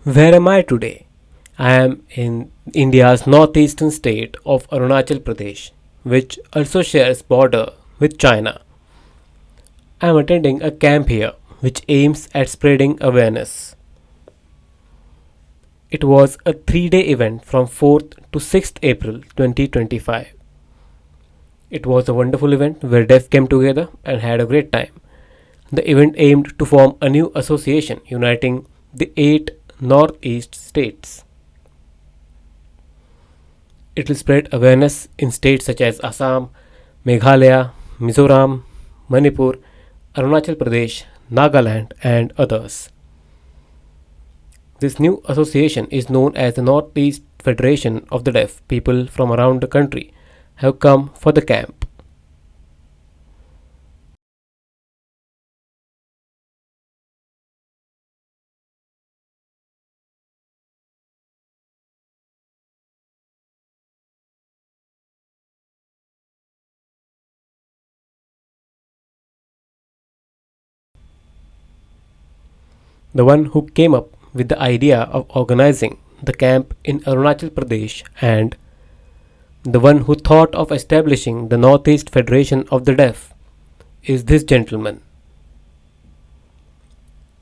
Where am I today? I am in India's northeastern state of Arunachal Pradesh, which also shares border with China. I am attending a camp here which aims at spreading awareness. It was a 3-day event from 4th to 6th April 2025. It was a wonderful event where deaf came together and had a great time. The event aimed to form a new association uniting the 8 northeast states. It will spread awareness in states such as Assam, Meghalaya, Mizoram, Manipur, Arunachal Pradesh, Nagaland, and others. This new association is known as the Northeast Federation of the Deaf. People from around the country have come for the camp. The one who came up with the idea of organizing the camp in Arunachal Pradesh and the one who thought of establishing the Northeast Federation of the Deaf is this gentleman.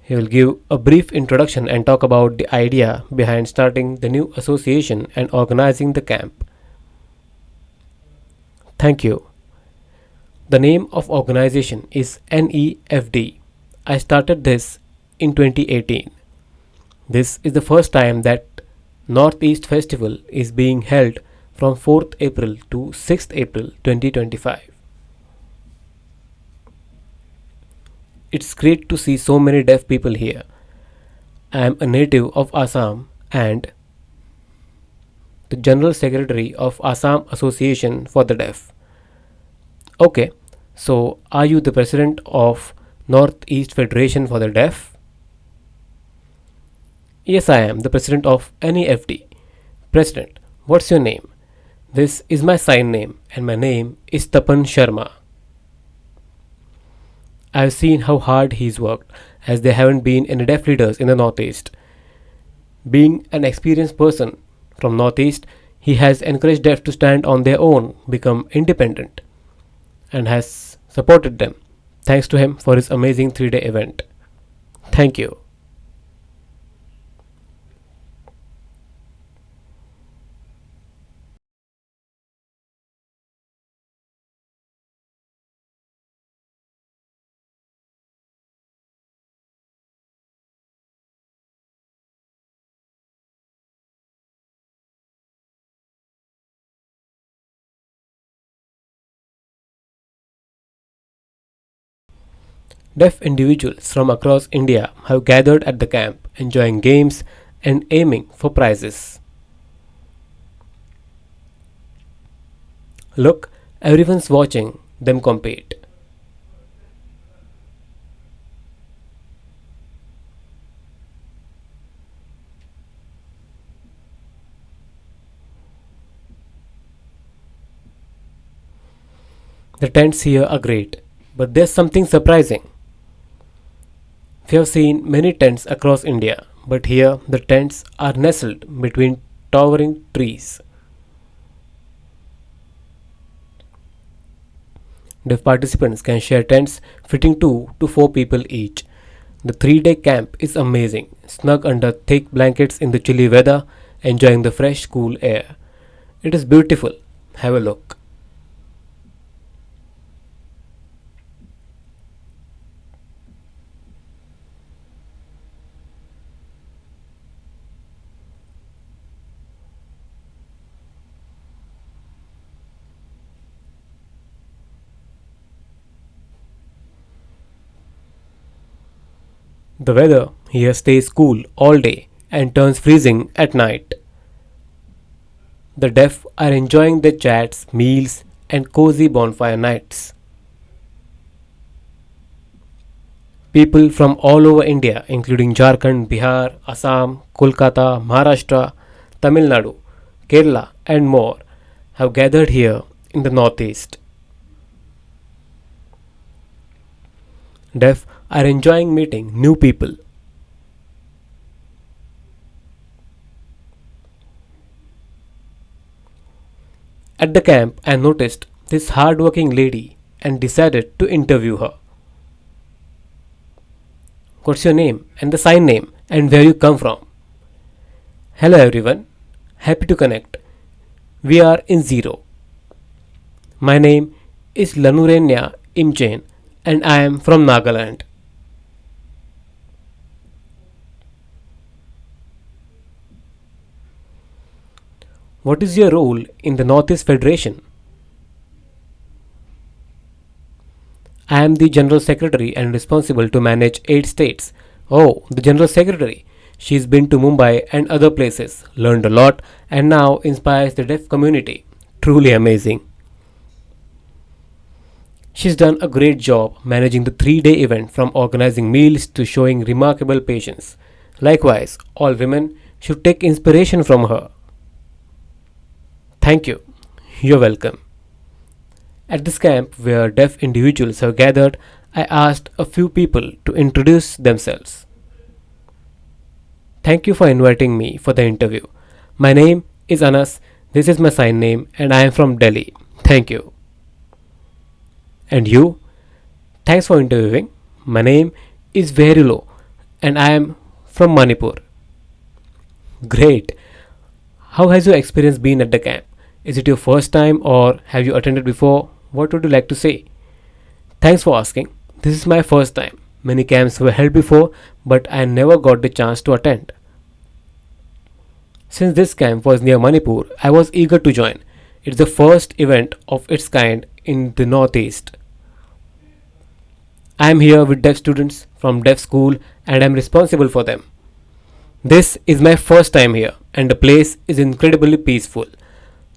He will give a brief introduction and talk about the idea behind starting the new association and organizing the camp. Thank you. The name of organization is NEFD. I started this in 2018. This is the first time that Northeast Festival is being held from 4th April to 6th April 2025. It's great to see so many deaf people here. I am a native of Assam and the General Secretary of Assam Association for the Deaf. Okay, so are you the President of Northeast Federation for the Deaf? Yes, I am the President of NEFD. President, what's your name? This is my sign name and my name is Tapan Sharma. I've seen how hard he's worked as there haven't been any deaf leaders in the Northeast. Being an experienced person from Northeast, he has encouraged deaf to stand on their own, become independent, and has supported them. Thanks to him for his amazing 3-day event. Thank you. Deaf individuals from across India have gathered at the camp, enjoying games and aiming for prizes. Look, everyone's watching them compete. The tents here are great, but there's something surprising. We have seen many tents across India, but here the tents are nestled between towering trees. Deaf participants can share tents fitting 2 to 4 people each. The 3-day camp is amazing, snug under thick blankets in the chilly weather, enjoying the fresh, cool air. It is beautiful. Have a look. The weather here stays cool all day and turns freezing at night. The deaf are enjoying their chats, meals, and cozy bonfire nights. People from all over India, including Jharkhand, Bihar, Assam, Kolkata, Maharashtra, Tamil Nadu, Kerala, and more, have gathered here in the Northeast. Deaf are enjoying meeting new people. At the camp, I noticed this hardworking lady and decided to interview her. What's your name and the sign name and where you come from? Hello everyone, happy to connect. We are in Ziro. My name is Lanurenya Imchen and I am from Nagaland. What is your role in the Northeast Federation? I am the General Secretary and responsible to manage 8 states. Oh, the General Secretary. She's been to Mumbai and other places, learned a lot, and now inspires the deaf community. Truly amazing. She's done a great job managing the 3-day event from organizing meals to showing remarkable patience. Likewise, all women should take inspiration from her. Thank you. You're welcome. At this camp where deaf individuals have gathered, I asked a few people to introduce themselves. Thank you for inviting me for the interview. My name is Anas, this is my sign name, and I am from Delhi. Thank you. And you? Thanks for interviewing. My name is Verilo, and I am from Manipur. Great. How has your experience been at the camp? Is it your first time or have you attended before? What would you like to say? Thanks for asking. This is my first time. Many camps were held before, but I never got the chance to attend. Since this camp was near Manipur, I was eager to join. It's the first event of its kind in the Northeast. I am here with deaf students from deaf school and I am responsible for them. This is my first time here and the place is incredibly peaceful.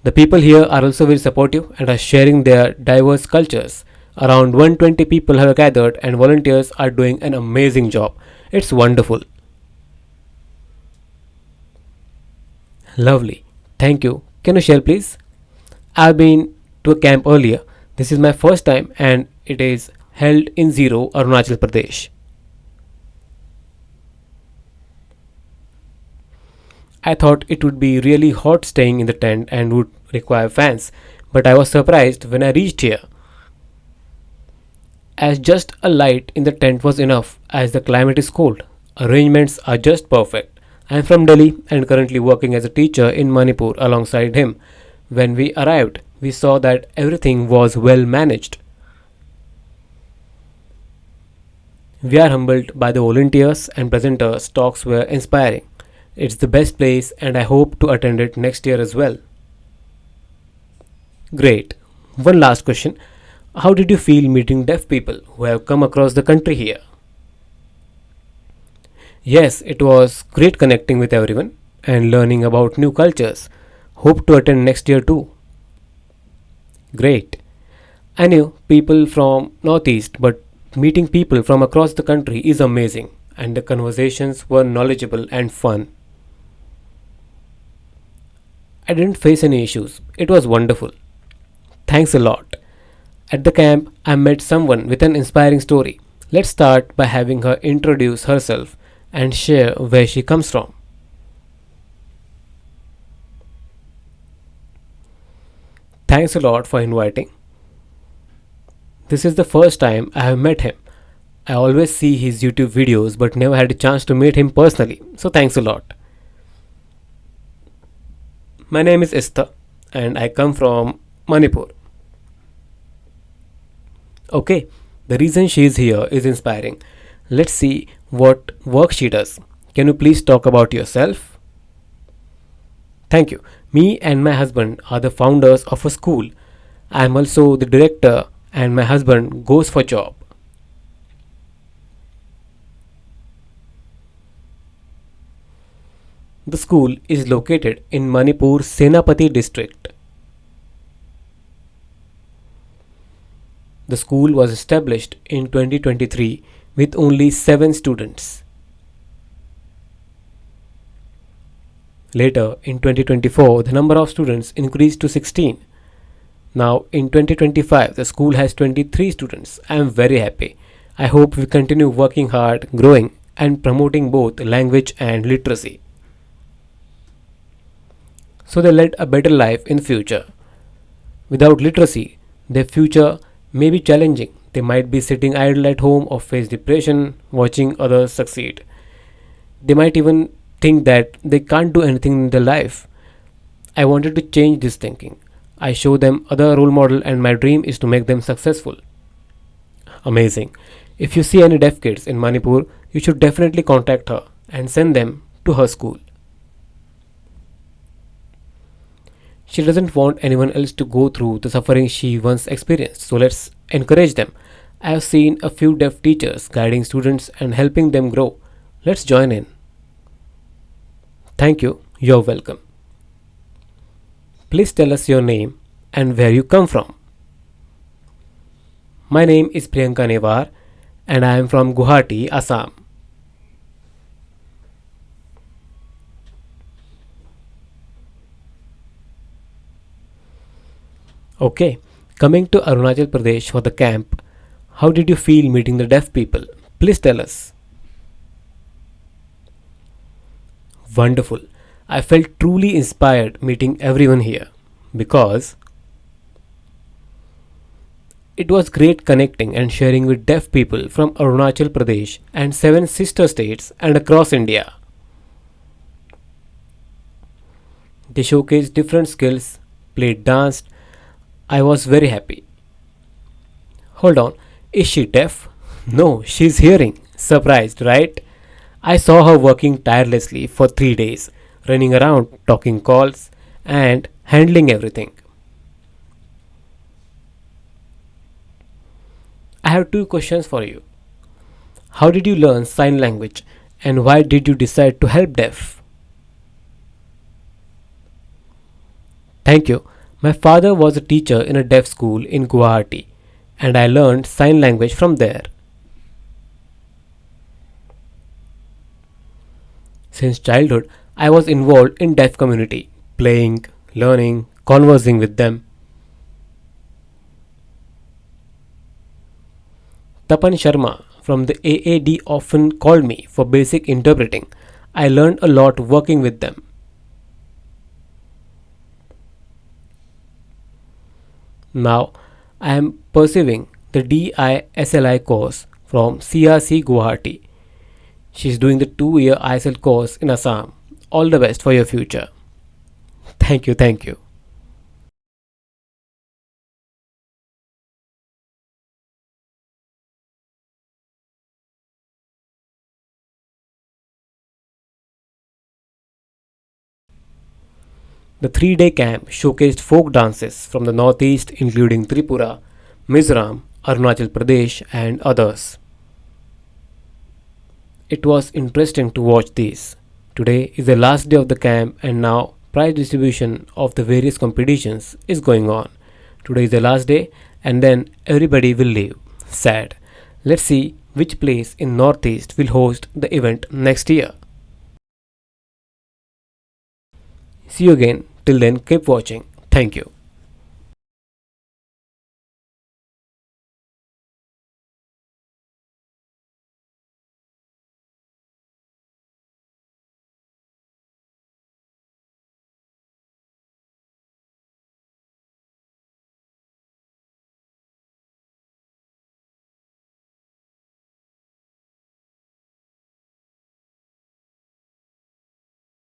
The people here are also very supportive and are sharing their diverse cultures. Around 120 people have gathered and volunteers are doing an amazing job. It's wonderful. Lovely. Thank you. Can you share please? I've been to a camp earlier. This is my first time and it is held in Ziro, Arunachal Pradesh. I thought it would be really hot staying in the tent and would require fans, but I was surprised when I reached here, as just a light in the tent was enough as the climate is cold. Arrangements are just perfect. I am from Delhi and currently working as a teacher in Manipur alongside him. When we arrived, we saw that everything was well managed. We are humbled by the volunteers and presenters' talks were inspiring. It's the best place and I hope to attend it next year as well. Great. One last question. How did you feel meeting deaf people who have come across the country here? Yes, it was great connecting with everyone and learning about new cultures. Hope to attend next year too. Great. I knew people from Northeast, but meeting people from across the country is amazing and the conversations were knowledgeable and fun. I didn't face any issues. It was wonderful. Thanks a lot. At the camp, I met someone with an inspiring story. Let's start by having her introduce herself and share where she comes from. Thanks a lot for inviting. This is the first time I have met him. I always see his YouTube videos but never had a chance to meet him personally, so thanks a lot. My name is Esther and I come from Manipur. Okay, the reason she is here is inspiring. Let's see what work she does. Can you please talk about yourself? Thank you. Me and my husband are the founders of a school. I am also the director and my husband goes for job. The school is located in Manipur's Senapati district. The school was established in 2023 with only 7 students. Later, in 2024, the number of students increased to 16. Now, in 2025, the school has 23 students. I am very happy. I hope we continue working hard, growing, and promoting both language and literacy, so they led a better life in future. Without literacy, their future may be challenging. They might be sitting idle at home or face depression watching others succeed. They might even think that they can't do anything in their life. I wanted to change this thinking. I show them other role model and my dream is to make them successful. Amazing. If you see any deaf kids in Manipur, you should definitely contact her and send them to her school. She doesn't want anyone else to go through the suffering she once experienced, so let's encourage them. I have seen a few deaf teachers guiding students and helping them grow. Let's join in. Thank you. You're welcome. Please tell us your name and where you come from. My name is Priyanka Nevar and I am from Guwahati, Assam. Okay, coming to Arunachal Pradesh for the camp, how did you feel meeting the deaf people? Please tell us. Wonderful. I felt truly inspired meeting everyone here because it was great connecting and sharing with deaf people from Arunachal Pradesh and seven sister states and across India. They showcased different skills, played, danced. I was very happy. Hold on, is she deaf? No, she's hearing. Surprised, right? I saw her working tirelessly for 3 days, running around, talking calls, and handling everything. I have two questions for you. How did you learn sign language and why did you decide to help deaf? Thank you. My father was a teacher in a deaf school in Guwahati and I learned sign language from there. Since childhood, I was involved in deaf community, playing, learning, conversing with them. Tapan Sharma from the AAD often called me for basic interpreting. I learned a lot working with them. Now, I am pursuing the DISLI course from CRC Guwahati. She is doing the 2-year ISL course in Assam. All the best for your future. Thank you, thank you. The 3-day camp showcased folk dances from the northeast, including Tripura, Mizoram, Arunachal Pradesh, and others. It was interesting to watch these. Today is the last day of the camp, and now prize distribution of the various competitions is going on. Today is the last day, and then everybody will leave. Sad. Let's see which place in Northeast will host the event next year. See you again. Till then, keep watching. Thank you.